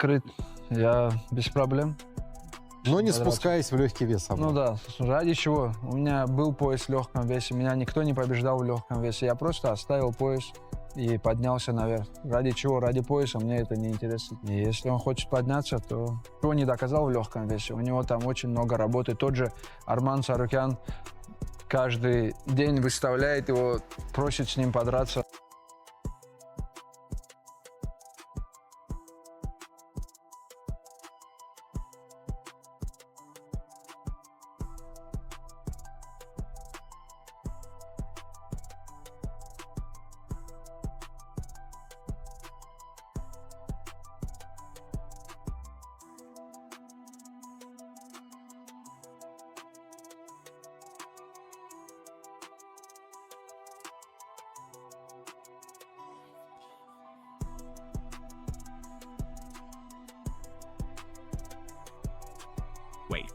открыт, я без проблем. Но не спускаясь в легкий вес. Ну да, ради чего? У меня был пояс в легком весе, меня никто не побеждал в легком весе. Я просто оставил пояс и поднялся наверх. Ради чего? Ради пояса, мне это не интересно. И если он хочет подняться, то он не доказал в легком весе. У него там очень много работы. Тот же Арман Tsarukyan каждый день выставляет его, просит с ним подраться.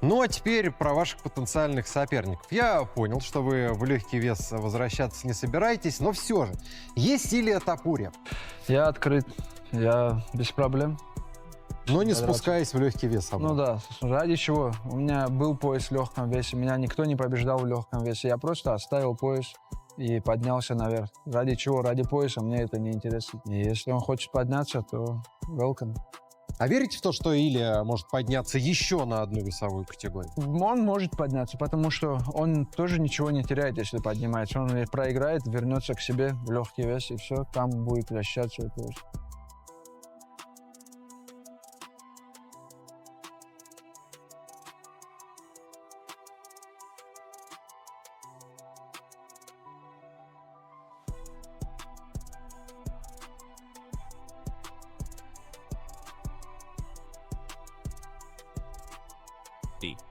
Ну а теперь про ваших потенциальных соперников. Я понял, что вы в легкий вес возвращаться не собираетесь, но все же есть Илия Topuria. Я открыт, я без проблем. Но не спускаясь в легкий вес. Ну да, ради чего? У меня был пояс в легком весе, меня никто не побеждал в легком весе. Я просто оставил пояс и поднялся наверх. Ради чего? Ради пояса, мне это не интересно. И если он хочет подняться, то welcome. А верите в то, что Илия может подняться еще на одну весовую категорию? Он может подняться, потому что он тоже ничего не теряет, если поднимается. Он проиграет, вернется к себе в легкий вес, и все, там будет вращаться.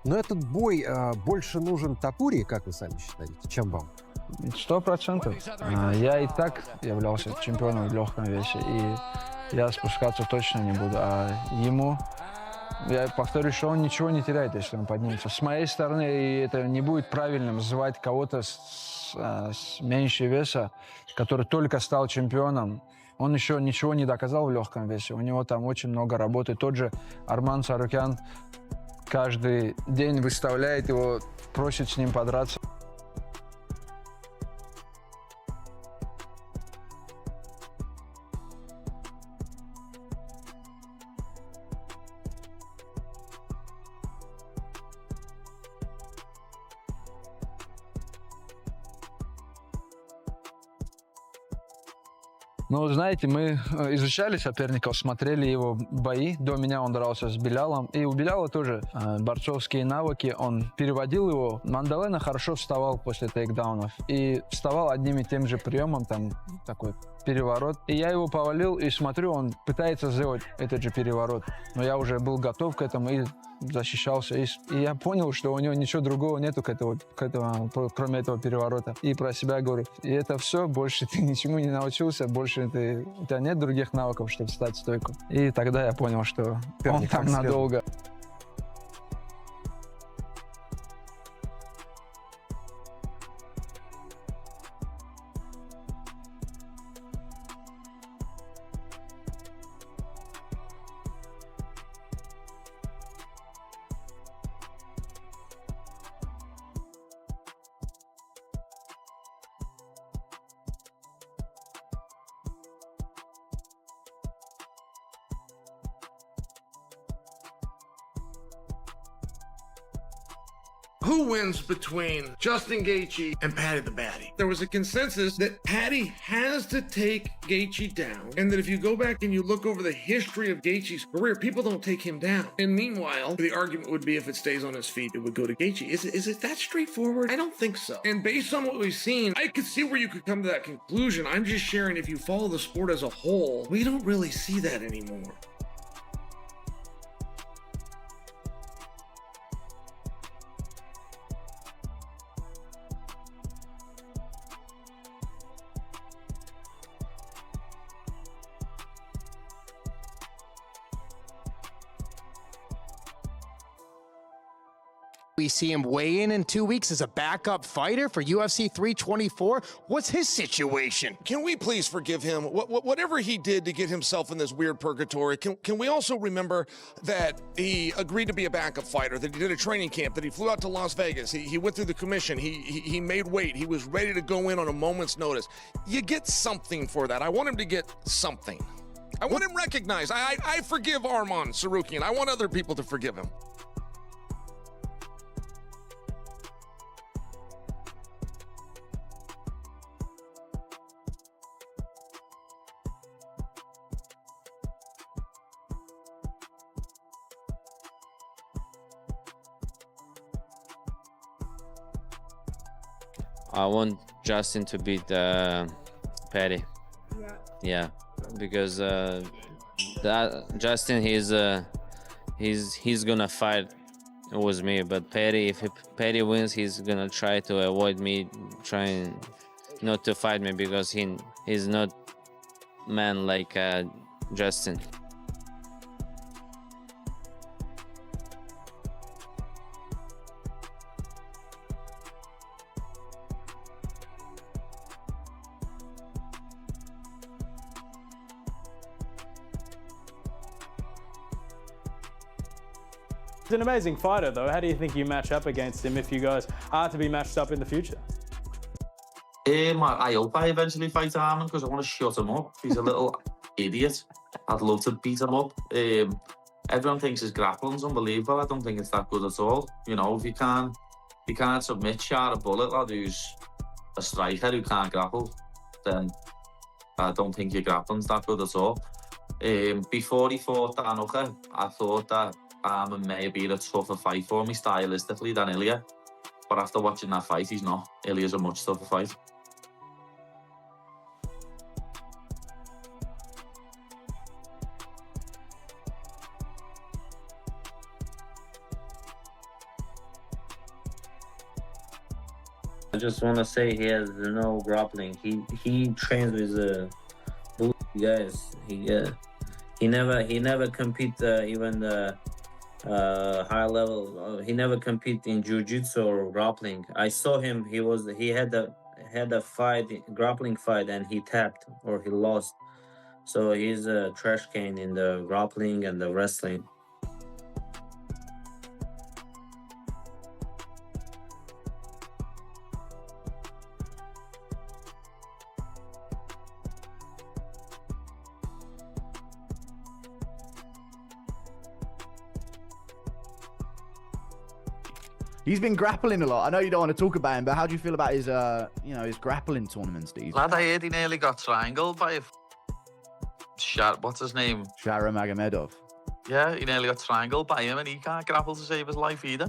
Но этот бой больше нужен Topuria, как вы сами считаете, чем вам? 100%. Я и так являлся чемпионом в легком весе, и я спускаться точно не буду. А ему, я повторю, что он ничего не теряет, если он поднимется. С моей стороны, и это не будет правильным звать кого-то с меньшего веса, который только стал чемпионом. Он еще ничего не доказал в легком весе. У него там очень много работы. Тот же Арман Tsarukyan каждый день выставляет его, просит с ним подраться. Ну, знаете, мы изучали соперников, смотрели его бои. До меня он дрался с Белялом. И у Беляла тоже борцовские навыки. Он переводил его. Мандалена хорошо вставал после тейкдаунов. И вставал одним и тем же приемом, там такой переворот. И я его повалил, и смотрю, он пытается сделать этот же переворот. Но я уже был готов к этому и защищался. И я понял, что у него ничего другого нету кроме этого переворота. И про себя говорю, и это все, больше ты ничему не научился, больше у тебя нет других навыков, чтобы встать в стойку. И тогда я понял, что он там надолго. Who wins between Justin Gaethje and Paddy the Baddy? There was a consensus that Paddy has to take Gaethje down, and that if you go back and you look over the history of Gaethje's career, people don't take him down. And meanwhile, the argument would be if it stays on his feet, it would go to Gaethje. Is it that straightforward? I don't think so. And based on what we've seen, I could see where you could come to that conclusion. I'm just sharing, if you follow the sport as a whole, we don't really see that anymore. We see him weigh in 2 weeks as a backup fighter for UFC 324. What's his situation? Can we please forgive him? Whatever he did to get himself in this weird purgatory, can we also remember that he agreed to be a backup fighter, that he did a training camp, that he flew out to Las Vegas, he went through the commission, he made weight, he was ready to go in on a moment's notice. You get something for that. I want him to get something. I want him recognized. I forgive Arman Tsarukyan. I want other people to forgive him. I want Justin to beat Paddy. Yeah, because that Justin he's gonna fight with me, but Paddy, if Paddy wins, he's gonna try to avoid me, trying not to fight me, because he's not man like Justin. He's an amazing fighter, though. How do you think you match up against him if you guys are to be matched up in the future? I hope I eventually fight Arman because I want to shut him up. He's a little idiot. I'd love to beat him up. Everyone thinks his grappling's unbelievable. I don't think it's that good at all. You know, if you can't submit Shara Bullet, lad, who's a striker who can't grapple, then I don't think your grappling's that good at all. Before he fought Danuka, I thought that Arman may have been a tougher fight for me stylistically than Ilia, but after watching that fight, he's not. Ilia's a much tougher fight. I just want to say he has no grappling. He trains with guys. He never compete even the high level. He never compete in jiu-jitsu or grappling. I saw him. He had a fight, grappling fight, and he tapped or he lost. So he's a trash can in the grappling and the wrestling. He's been grappling a lot. I know you don't want to talk about him, but how do you feel about his, his grappling tournaments, Steve? Lad, I heard he nearly got triangled by what's his name? Shara Magomedov. Yeah, he nearly got triangled by him, and he can't grapple to save his life either.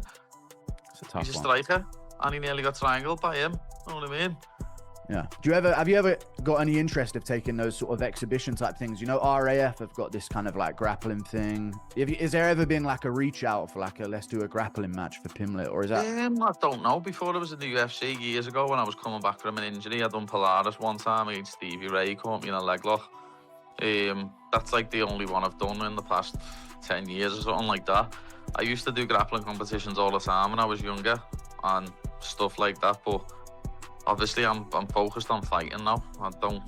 It's a tough He's a one. striker, and he nearly got triangled by him. You know what I mean? Yeah. Have you ever got any interest of taking those sort of exhibition type things? You know, RAF have got this kind of like grappling thing. Is there ever been like a reach out for like let's do a grappling match for Pimlet, or is that? I don't know. Before I was in the UFC years ago, when I was coming back from an injury, I done Polaris one time against Stevie Ray. He caught me in a leg lock. That's like the only one I've done in the past 10 years or something like that. I used to do grappling competitions all the time when I was younger and stuff like that, but obviously I'm focused on fighting now. I don't,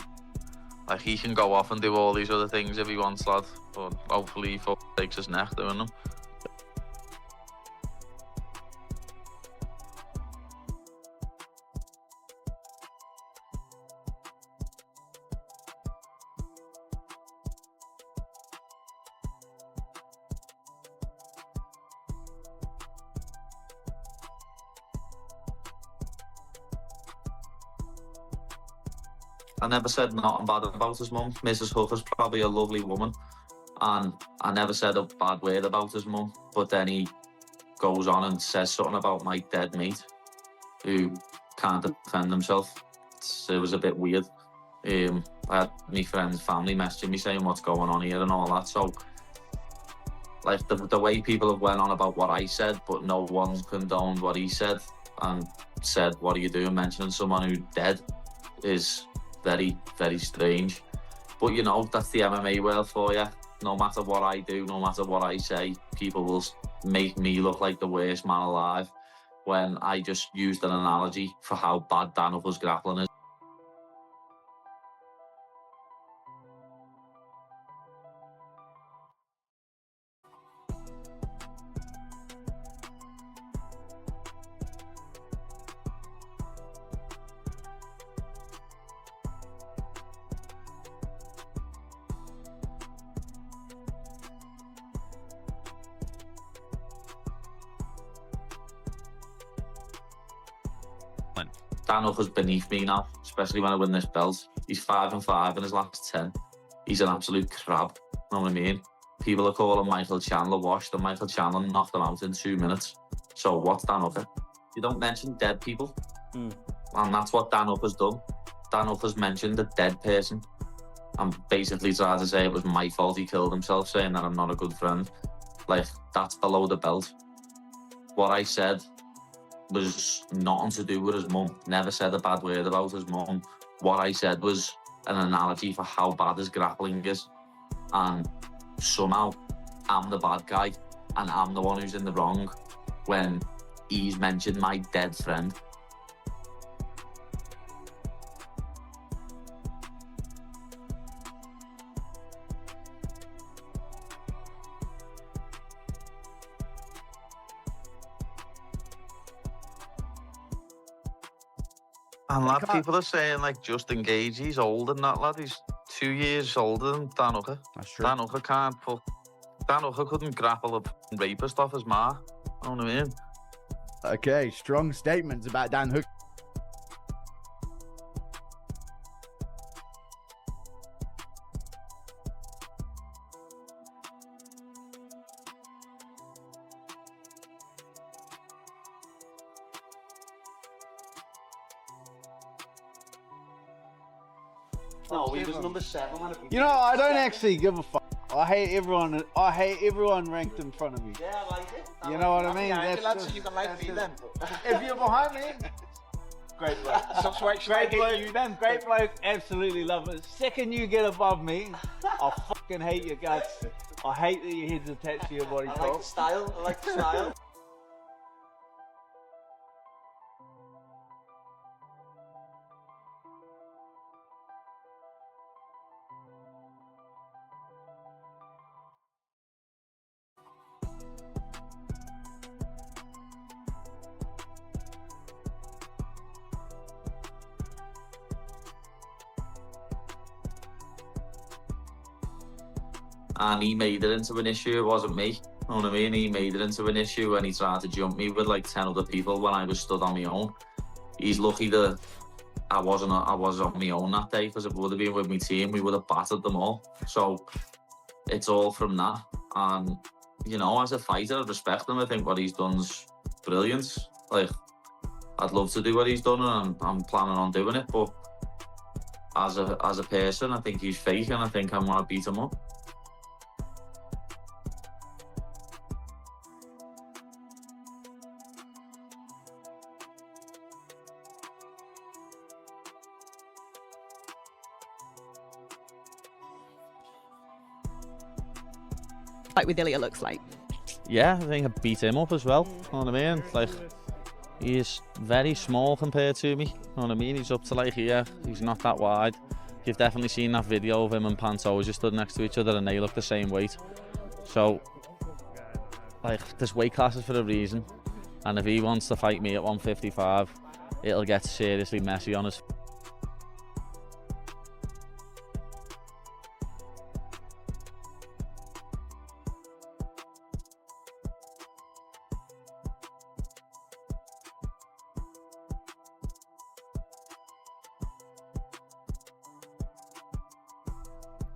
like, he can go off and do all these other things if he wants, lad, but hopefully he takes his neck doing them. I never said nothing bad about his mum. Mrs. Hooker's probably a lovely woman, and I never said a bad word about his mum. But then he goes on and says something about my dead mate, who can't defend himself. It was a bit weird. I had my friend's family messaging me saying what's going on here and all that. So, like, the way people have went on about what I said, but no one condoned what he said and said, "What are you doing?" mentioning someone who's dead is very, very strange. But you know, that's the MMA world for you. No matter what I do, no matter what I say, people will make me look like the worst man alive. when I just used an analogy for how bad Dan Hooker's grappling is. Dan Hooker's beneath me now, especially when I win this belt. He's 5-5 in his last 10. He's an absolute crab, you know what I mean? People are calling Michael Chandler washed, and Michael Chandler knocked him out in 2 minutes. So what's Dan Hooker? You don't mention dead people. And that's what Dan Hooker's done. Dan Hooker's mentioned a dead person and basically tried to say it was my fault he killed himself, saying that I'm not a good friend. Like, that's below the belt. What I said was nothing to do with his mum. Never said a bad word about his mum. What I said was an analogy for how bad his grappling is. And somehow I'm the bad guy and I'm the one who's in the wrong when he's mentioned my dead friend. And lad, people are saying like Justin Gage, he's older than that lad. He's 2 years older than Dan Hooker. That's true. Dan Hooker couldn't grapple a rapist off his ma. You know what I mean? Okay, strong statements about Dan Hooker. No, he was number 7. You know, I don't actually give a fuck. I hate everyone ranked in front of me. Yeah, I like it. You know what I mean? That's just, you can like me then. If you're behind me, Great bloke. great bloke, absolutely love it. Second you get above me, I'll fucking hate your guts. I hate that your head's attached to your body. I like the style. I like the style. And he made it into an issue. It wasn't me. You know what I mean? He made it into an issue when he tried to jump me with like 10 other people when I was stood on my own. He's lucky that I was on my own that day, because if it would have been with my team, we would have battered them all. So it's all from that. And, you know, as a fighter, I respect him. I think what he's done's brilliant. Like, I'd love to do what he's done, and I'm planning on doing it. But as a person, I think he's fake, and I think I'm going to beat him up. Like with Ilia looks like. Yeah, I think I beat him up as well. You know what I mean? Like, he's very small compared to me. You know what I mean? He's up to like here. He's not that wide. You've definitely seen that video of him and Pantoja stood next to each other, and they look the same weight. So, like, there's weight classes for a reason. And if he wants to fight me at 155, it'll get seriously messy on us.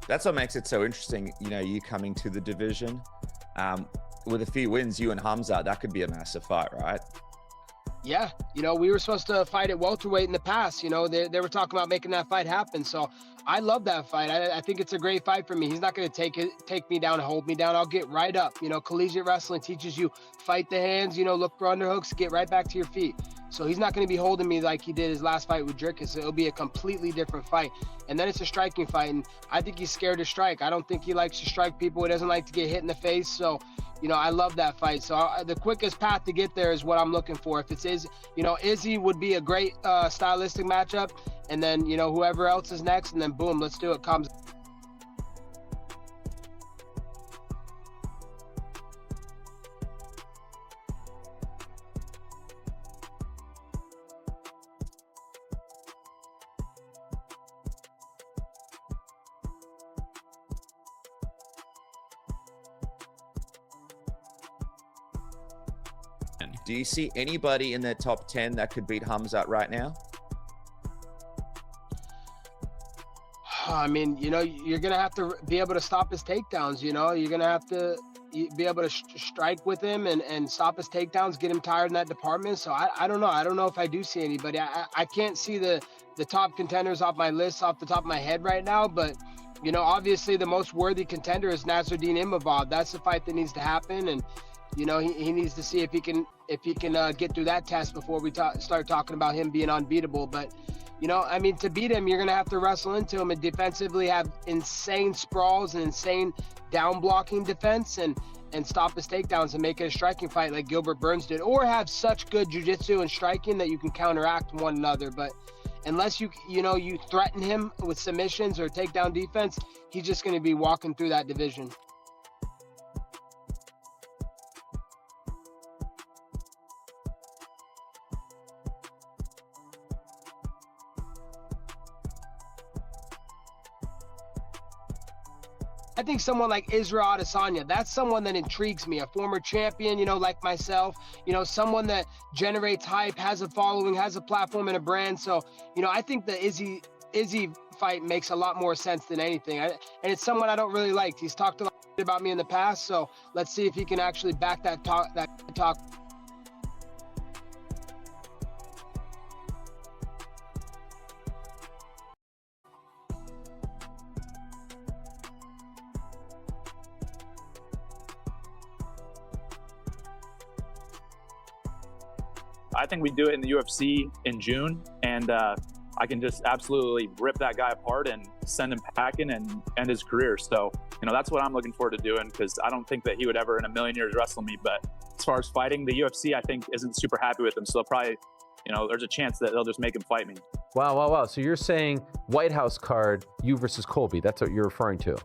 That's what makes it so interesting, you know, you coming to the division. With a few wins, you and Hamza, that could be a massive fight, right? Yeah, you know, we were supposed to fight at welterweight in the past. You know, they were talking about making that fight happen. So I love that fight. I think it's a great fight for me. He's not going to take me down and hold me down. I'll get right up. You know, collegiate wrestling teaches you fight the hands, you know, look for underhooks, get right back to your feet. So he's not going to be holding me like he did his last fight with Dricus. It'll be a completely different fight. And then it's a striking fight. And I think he's scared to strike. I don't think he likes to strike people. He doesn't like to get hit in the face. So you know, I love that fight. So the quickest path to get there is what I'm looking for. If it's Izzy would be a great stylistic matchup, and then, you know, whoever else is next, and then boom, let's do it. Comes. Do you see anybody in the top 10 that could beat Hamzat right now? I mean, you know, you're going to have to be able to stop his takedowns. You know, you're going to have to be able to strike with him and stop his takedowns, get him tired in that department. So I don't know. I don't know if I do see anybody. I can't see the top contenders off my list off the top of my head right now. But, you know, obviously the most worthy contender is Nasruddin Imavov. That's the fight that needs to happen. And, you know, he needs to see if he can get through that test before we start talking about him being unbeatable. But, you know, I mean, to beat him, you're going to have to wrestle into him and defensively have insane sprawls and insane down blocking defense and stop his takedowns and make it a striking fight like Gilbert Burns did, or have such good jiu-jitsu and striking that you can counteract one another. But unless you threaten him with submissions or takedown defense, he's just going to be walking through that division. I think someone like Israel Adesanya, that's someone that intrigues me, a former champion, you know, like myself, you know, someone that generates hype, has a following, has a platform and a brand. So, you know, I think the Izzy fight makes a lot more sense than anything. And it's someone I don't really like. He's talked a lot about me in the past. So let's see if he can actually back that talk. I think we do it in the UFC in June, and I can just absolutely rip that guy apart and send him packing and end his career. So, you know, that's what I'm looking forward to doing, because I don't think that he would ever in a million years wrestle me. But as far as fighting, the UFC, I think, isn't super happy with him. So they'll probably, you know, there's a chance that they'll just make him fight me. Wow. So you're saying White House card, you versus Colby. That's what you're referring to.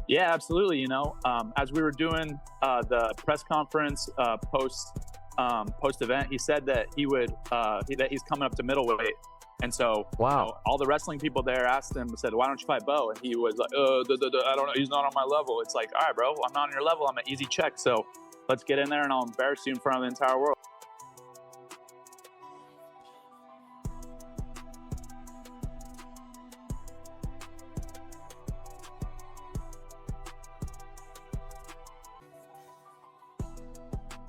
Yeah, absolutely. You know, as we were doing the press conference post event, he said that that he's coming up to middleweight, and so wow, you know, all the wrestling people there asked him, said, "Why don't you fight Bo?" And he was like, "I don't know, he's not on my level." It's like, all right, bro, I'm not on your level. I'm an easy check, so let's get in there and I'll embarrass you in front of the entire world.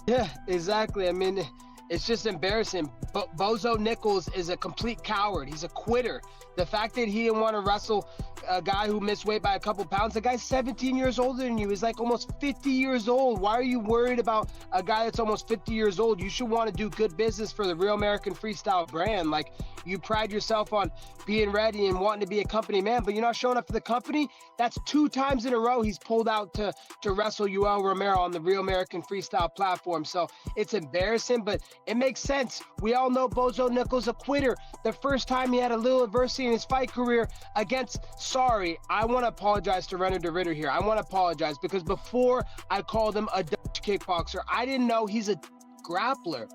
Yeah, exactly. I mean, it's just embarrassing. Bozo Nichols is a complete coward. He's a quitter. The fact that he didn't want to wrestle a guy who missed weight by a couple pounds, the guy's 17 years older than you. He's like almost 50 years old. Why are you worried about a guy that's almost 50 years old? You should want to do good business for the Real American Freestyle brand. Like, you pride yourself on being ready and wanting to be a company man, but you're not showing up for the company. That's 2 times in a row he's pulled out to wrestle Yoel Romero on the Real American Freestyle platform. So it's embarrassing, but it makes sense. We all know Bozo Nichols a quitter. The first time he had a little adversity in his fight career against, I want to apologize to Renner de Ritter here. I want to apologize because before I called him a Dutch kickboxer, I didn't know he's a grappler.